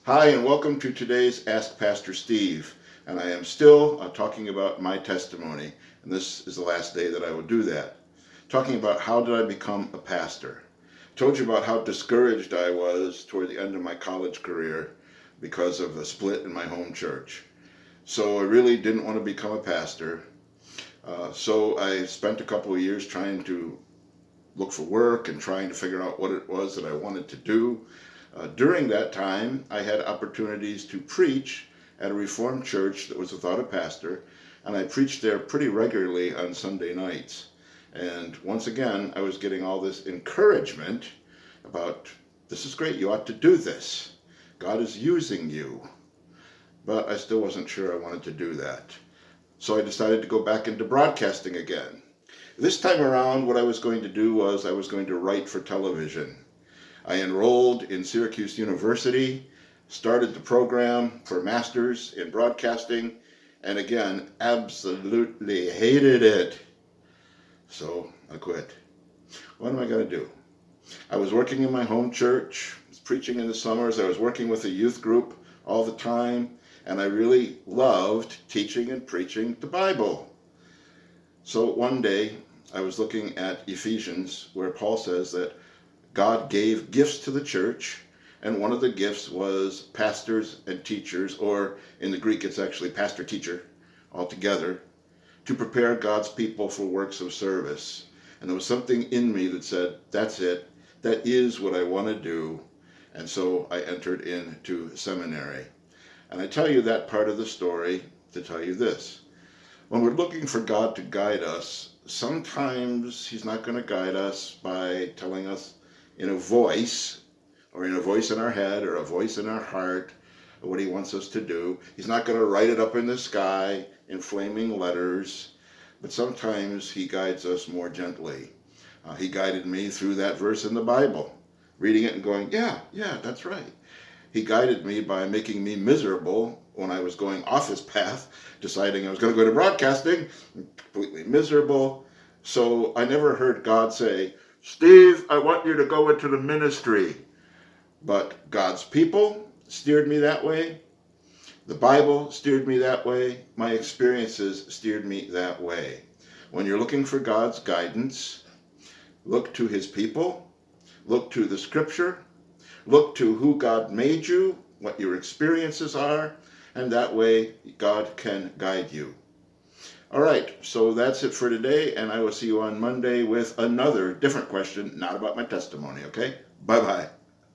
Hi, and welcome to today's Ask Pastor Steve. And I am still talking about my testimony, and this is the last day that I will do that. Talking about how did I become a pastor. I told you about how discouraged I was toward the end of my college career because of a split in my home church. So I really didn't want to become a pastor. So I spent a couple of years trying to look for work and trying to figure out what it was that I wanted to do. During that time, I had opportunities to preach at a Reformed church that was without a pastor, and I preached there pretty regularly on Sunday nights. And once again, I was getting all this encouragement about, this is great, you ought to do this. God is using you. But I still wasn't sure I wanted to do that. So I decided to go back into broadcasting again. This time around, what I was going to do was I was going to write for television. I enrolled in Syracuse University, started the program for Masters in Broadcasting, and again, absolutely hated it. So I quit. What am I going to do? I was working in my home church, was preaching in the summers, I was working with a youth group all the time, and I really loved teaching and preaching the Bible. So one day, I was looking at Ephesians, where Paul says that God gave gifts to the church, and one of the gifts was pastors and teachers, or in the Greek it's actually pastor-teacher altogether, to prepare God's people for works of service. And there was something in me that said, that's it, that is what I want to do. And so I entered into seminary. And I tell you that part of the story to tell you this. When we're looking for God to guide us, sometimes He's not going to guide us by telling us in a voice, or in a voice in our head, or a voice in our heart, what He wants us to do. He's not going to write it up in the sky in flaming letters, but sometimes He guides us more gently. He guided me through that verse in the Bible, reading it and going, yeah, that's right. He guided me by making me miserable when I was going off His path, deciding I was going to go to broadcasting, completely miserable. So I never heard God say, Steve, I want you to go into the ministry. But God's people steered me that way. The Bible steered me that way. My experiences steered me that way. When you're looking for God's guidance, look to His people, look to the Scripture, look to who God made you, what your experiences are, and that way God can guide you. All right, so that's it for today, and I will see you on Monday with another different question, not about my testimony, okay? Bye-bye.